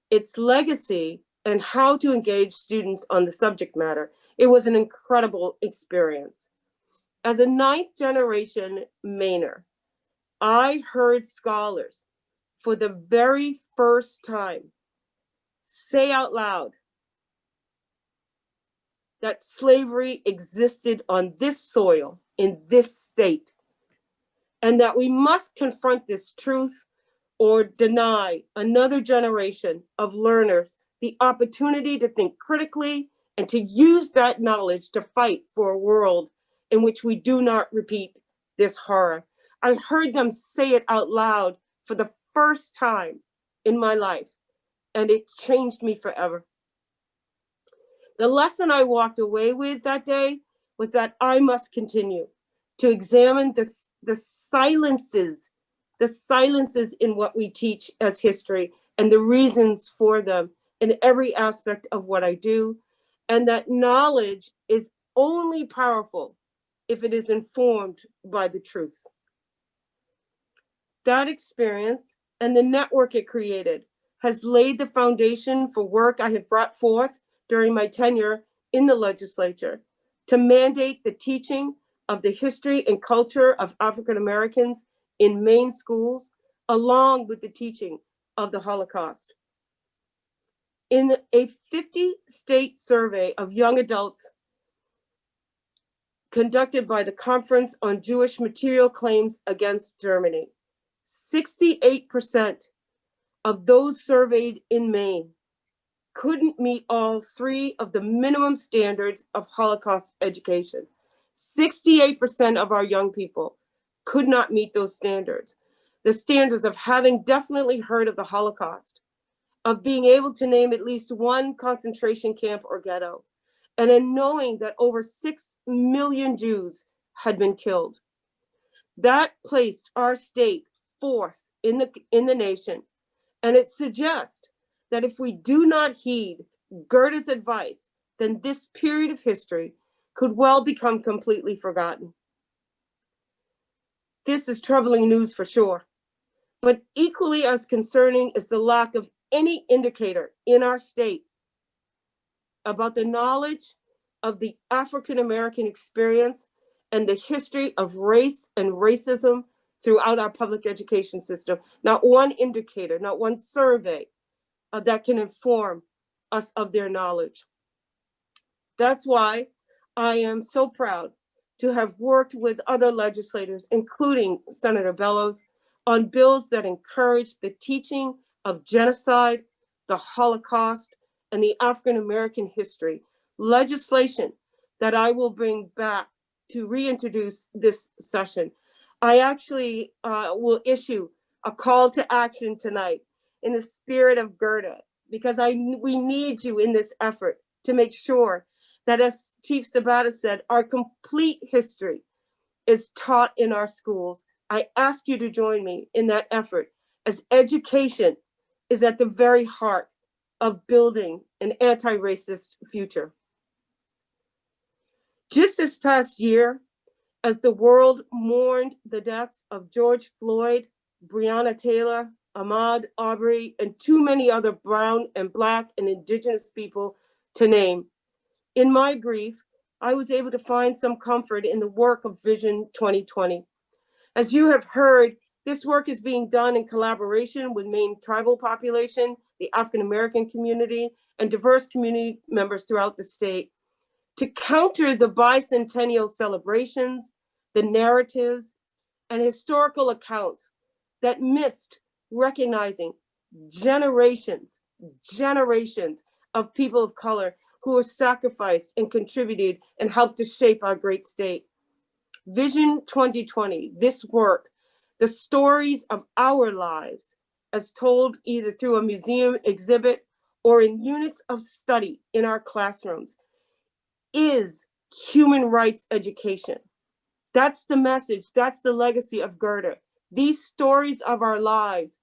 its legacy, and how to engage students on the subject matter. It was an incredible experience. As a 9th generation Mainer, I heard scholars for the very first time say out loud that slavery existed on this soil in this state, and that we must confront this truth or deny another generation of learners the opportunity to think critically and to use that knowledge to fight for a world in which we do not repeat this horror. I heard them say it out loud for the first time in my life, and it changed me forever. The lesson I walked away with that day was that I must continue to examine the silences in what we teach as history and the reasons for them in every aspect of what I do, and that knowledge is only powerful if it is informed by the truth. That experience and the network it created has laid the foundation for work I have brought forth during my tenure in the legislature to mandate the teaching of the history and culture of African Americans in Maine schools, along with the teaching of the Holocaust. In a 50-state survey of young adults conducted by the Conference on Jewish Material Claims Against Germany, 68% of those surveyed in Maine couldn't meet all 3 of the minimum standards of Holocaust education. 68% of our young people could not meet those standards. The standards of having definitely heard of the Holocaust, of being able to name at least one concentration camp or ghetto, and in knowing that over 6 million Jews had been killed. That placed our state 4th in the nation, and it suggests that if we do not heed Gerda's advice, then this period of history could well become completely forgotten. This is troubling news for sure, but equally as concerning is the lack of any indicator in our state about the knowledge of the African American experience and the history of race and racism throughout our public education system. Not one indicator, not one survey that can inform us of their knowledge. That's why I am so proud to have worked with other legislators, including Senator Bellows, on bills that encourage the teaching of genocide, the Holocaust, and the African American history, legislation that I will bring back to reintroduce this session. I actually will issue a call to action tonight in the spirit of Gerda, because we need you in this effort to make sure that, as Chief Sabata said, our complete history is taught in our schools. I ask you to join me in that effort, as education is at the very heart of building an anti-racist future. Just this past year, as the world mourned the deaths of George Floyd, Breonna Taylor, Ahmaud Arbery, and too many other brown and Black and Indigenous people to name, in my grief, I was able to find some comfort in the work of Vision 2020. As you have heard, this work is being done in collaboration with Maine tribal population, the African American community, and diverse community members throughout the state to counter the bicentennial celebrations, the narratives, and historical accounts that missed recognizing generations of people of color who were sacrificed and contributed and helped to shape our great state. Vision 2020, this work, the stories of our lives, as told either through a museum exhibit or in units of study in our classrooms, is human rights education. That's the message, that's the legacy of Gerda. These stories of our lives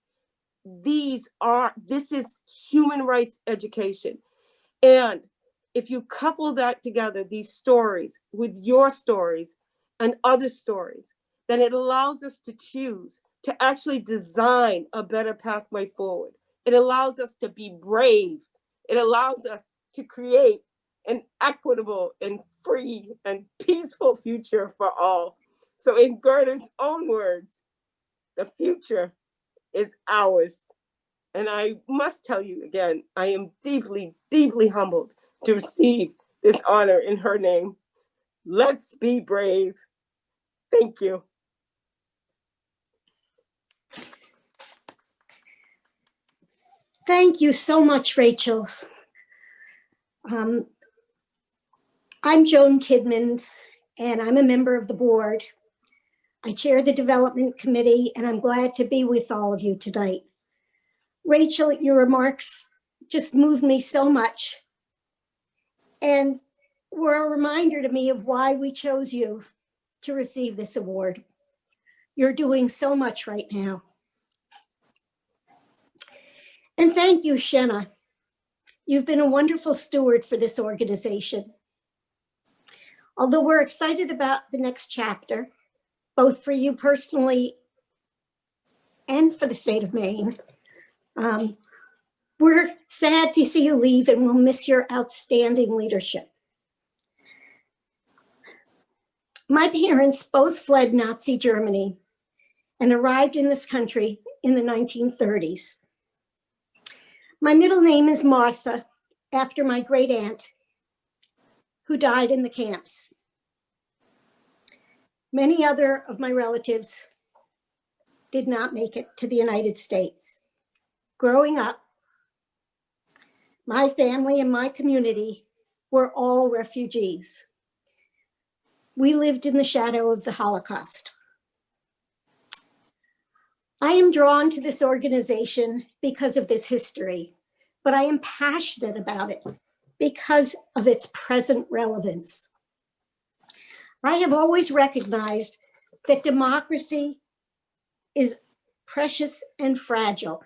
this is human rights education. And if you couple that together, these stories with your stories and other stories, then it allows us to choose to actually design a better pathway forward. It allows us to be brave. It allows us to create an equitable and free and peaceful future for all. So in Gerda's own words, the future is ours. And I must tell you again, I am deeply, deeply humbled to receive this honor in her name. Let's be brave. Thank you. Thank you so much, Rachel. I'm Joan Kidman, and I'm a member of the board. I chair the development committee, and I'm glad to be with all of you tonight. Rachel, your remarks just moved me so much and were a reminder to me of why we chose you to receive this award. You're doing so much right now. And thank you, Shenna. You've been a wonderful steward for this organization. Although we're excited about the next chapter, both for you personally and for the state of Maine, we're sad to see you leave, and we'll miss your outstanding leadership. My parents both fled Nazi Germany and arrived in this country in the 1930s. My middle name is Martha, after my great aunt, who died in the camps. Many other of my relatives did not make it to the United States. Growing up, my family and my community were all refugees. We lived in the shadow of the Holocaust. I am drawn to this organization because of this history, but I am passionate about it because of its present relevance. I have always recognized that democracy is precious and fragile.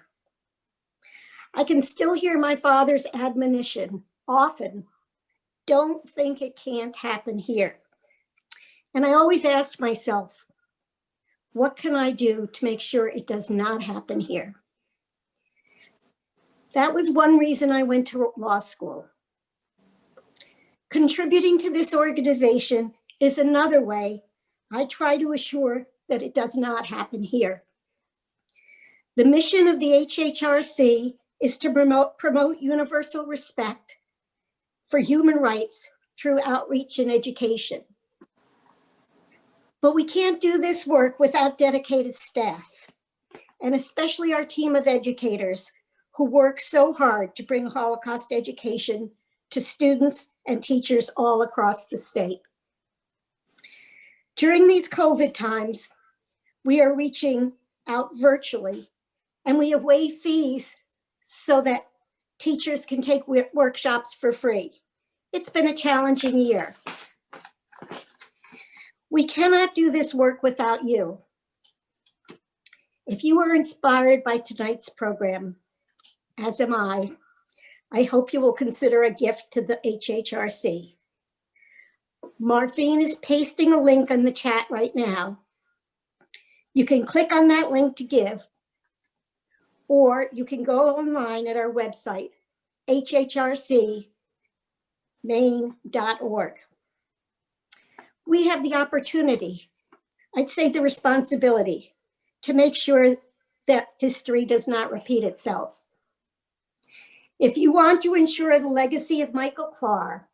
I can still hear my father's admonition often, don't think it can't happen here. And I always ask myself, what can I do to make sure it does not happen here? That was one reason I went to law school. Contributing to this organization is another way I try to assure that it does not happen here. The mission of the HHRC is to promote universal respect for human rights through outreach and education. But we can't do this work without dedicated staff, and especially our team of educators who work so hard to bring Holocaust education to students and teachers all across the state. During these COVID times, we are reaching out virtually, and we have waived fees so that teachers can take workshops for free. It's been a challenging year. We cannot do this work without you. If you are inspired by tonight's program, as am I hope you will consider a gift to the HHRC. Martine is pasting a link in the chat right now. You can click on that link to give, or you can go online at our website, hhrcmaine.org. We have the opportunity, I'd say the responsibility, to make sure that history does not repeat itself. If you want to ensure the legacy of Michael Clark,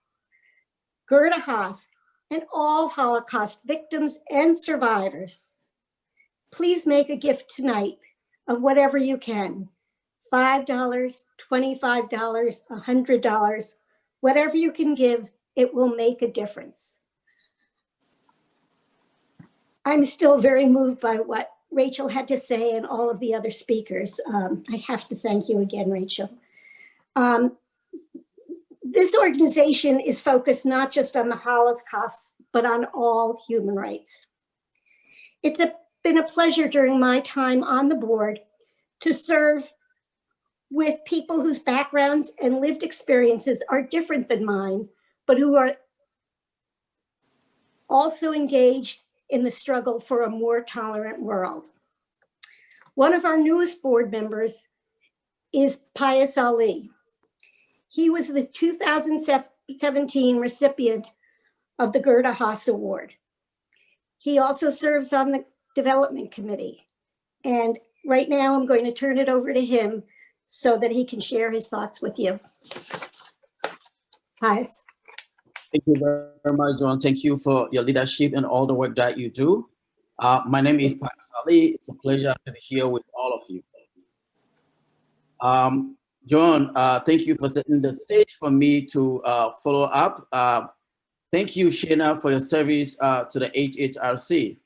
Gerda Haas, and all Holocaust victims and survivors, please make a gift tonight of whatever you can. $5, $25, $100, whatever you can give, it will make a difference. I'm still very moved by what Rachel had to say and all of the other speakers. I have to thank you again, Rachel. This organization is focused not just on the Holocaust, but on all human rights. It's been a pleasure during my time on the board to serve with people whose backgrounds and lived experiences are different than mine, but who are also engaged in the struggle for a more tolerant world. One of our newest board members is Pius Ali. He was the 2017 recipient of the Gerda Haas Award. He also serves on the development committee. And right now I'm going to turn it over to him so that he can share his thoughts with you. Pius. Thank you very much, John. Thank you for your leadership and all the work that you do. My name is Pius Ali. It's a pleasure to be here with all of you. John, thank you for setting the stage for me to follow up. Thank you, Shana, for your service to the HHRC.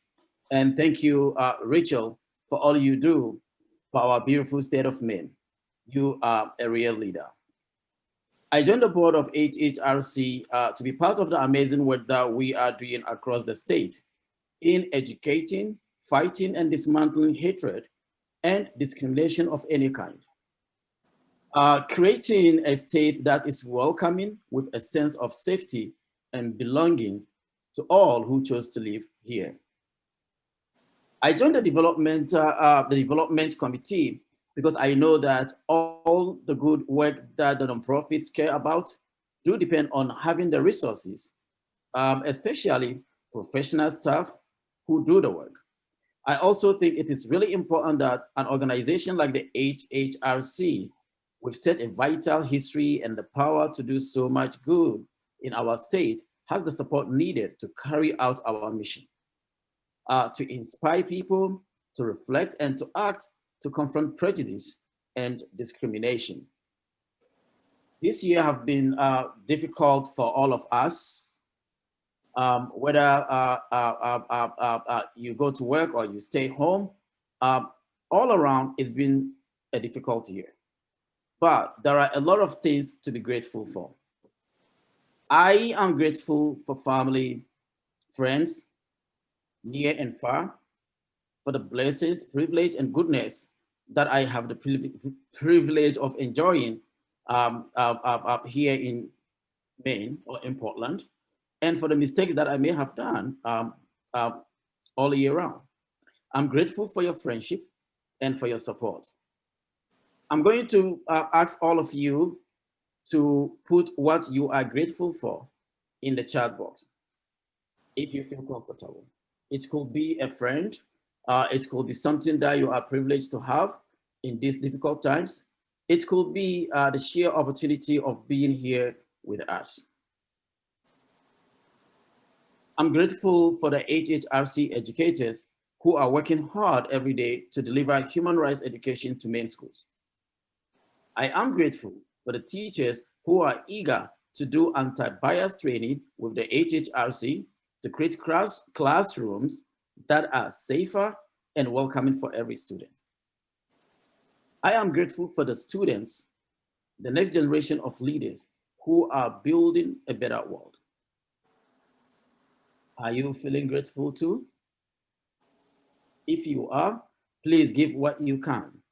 And thank you, Rachel, for all you do for our beautiful state of Maine. You are a real leader. I joined the board of HHRC to be part of the amazing work that we are doing across the state in educating, fighting, and dismantling hatred and discrimination of any kind. Creating a state that is welcoming with a sense of safety and belonging to all who chose to live here. I joined the development committee because I know that all the good work that the nonprofits care about do depend on having the resources, especially professional staff who do the work. I also think it is really important that an organization like the HHRC, with such a vital history and the power to do so much good in our state, has the support needed to carry out our mission, to inspire people, to reflect and to act, to confront prejudice and discrimination. This year have been difficult for all of us, whether you go to work or you stay home. All around, it's been a difficult year. But there are a lot of things to be grateful for. I am grateful for family, friends, near and far, for the blessings, privilege, and goodness that I have the privilege of enjoying here in Maine or in Portland, and for the mistakes that I may have done all year round. I'm grateful for your friendship and for your support. I'm going to ask all of you to put what you are grateful for in the chat box, if you feel comfortable. It could be a friend. It could be something that you are privileged to have in these difficult times. It could be the sheer opportunity of being here with us. I'm grateful for the HHRC educators who are working hard every day to deliver human rights education to Maine schools. I am grateful for the teachers who are eager to do anti-bias training with the HHRC to create classrooms that are safer and welcoming for every student. I am grateful for the students, the next generation of leaders who are building a better world. Are you feeling grateful too? If you are, please give what you can.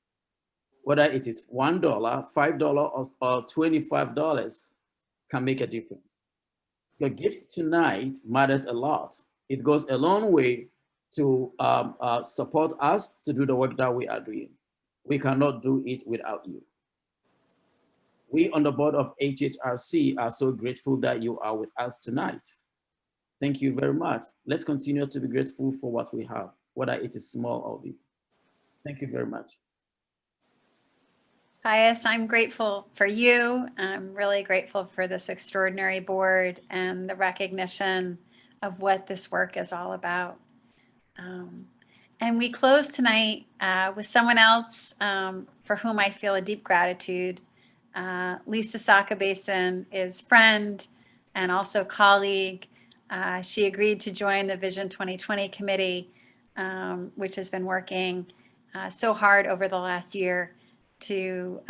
Whether it is $1, $5, or $25 can make a difference. Your gift tonight matters a lot. It goes a long way to support us to do the work that we are doing. We cannot do it without you. We on the board of HHRC are so grateful that you are with us tonight. Thank you very much. Let's continue to be grateful for what we have, whether it is small or big. Thank you very much. Pius, I'm grateful for you. I'm really grateful for this extraordinary board and the recognition of what this work is all about. And we close tonight with someone else for whom I feel a deep gratitude. Lisa Sakabason is friend and also colleague. She agreed to join the Vision 2020 committee, which has been working so hard over the last year to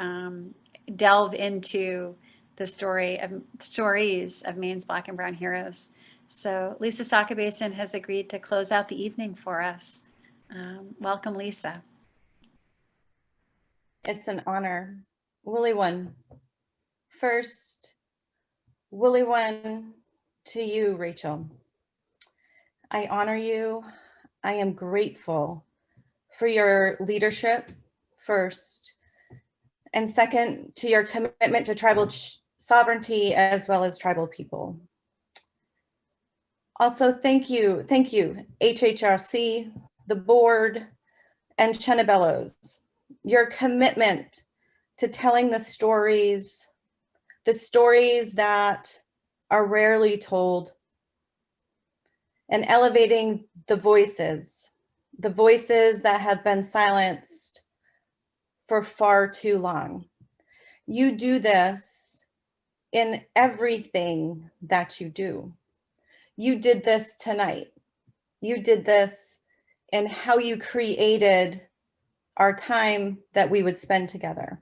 delve into the stories of Maine's Black and Brown heroes. So Lisa Sakabason has agreed to close out the evening for us. Welcome, Lisa. It's an honor. Willie one. First, Willie one to you, Rachel. I honor you. I am grateful for your leadership, first, and second, to your commitment to tribal sovereignty as well as tribal people. Also, thank you, HHRC, the board, and Shenna Bellows. Your commitment to telling the stories that are rarely told, and elevating the voices that have been silenced for far too long. You do this in everything that you do. You did this tonight. You did this in how you created our time that we would spend together.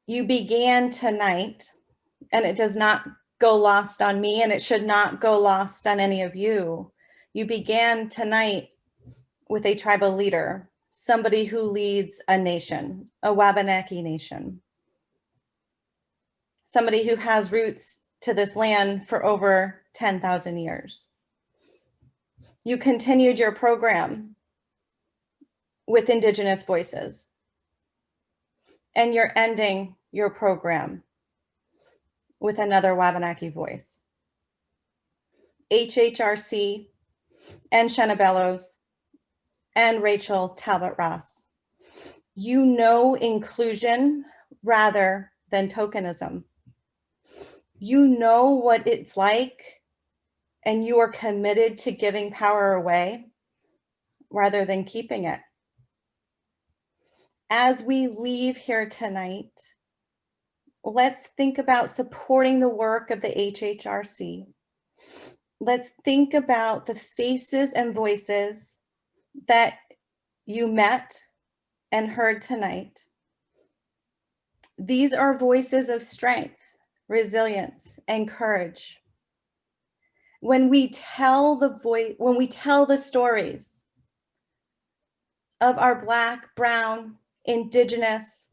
You began tonight, and it does not go lost on me, and it should not go lost on any of you. You began tonight with a tribal leader, somebody who leads a nation, a Wabanaki nation, somebody who has roots to this land for over 10,000 years. You continued your program with Indigenous voices, and you're ending your program with another Wabanaki voice. HHRC and Shenna Bellows and Rachel Talbot Ross. You know inclusion rather than tokenism. You know what it's like, and you are committed to giving power away rather than keeping it. As we leave here tonight, let's think about supporting the work of the HHRC. Let's think about the faces and voices that you met and heard tonight. These are voices of strength, resilience, and courage. When we tell the stories of our Black, Brown, Indigenous,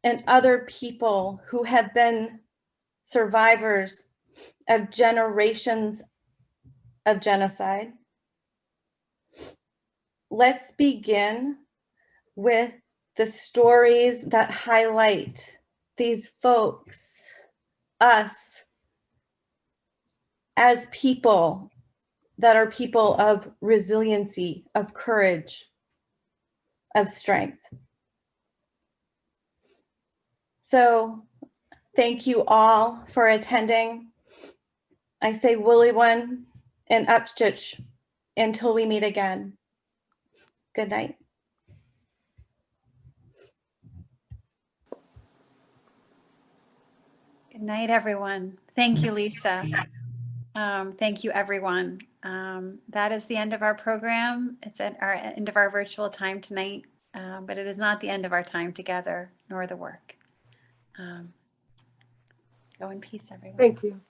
and other people who have been survivors of generations of genocide, let's begin with the stories that highlight these folks, us, as people that are people of resiliency, of courage, of strength. So thank you all for attending. I say Willie one and Upstitch until we meet again. Good night. Good night, everyone. Thank you, Lisa. Thank you, everyone. That is the end of our program. It's at our end of our virtual time tonight, but it is not the end of our time together, nor the work. Go in peace, everyone. Thank you.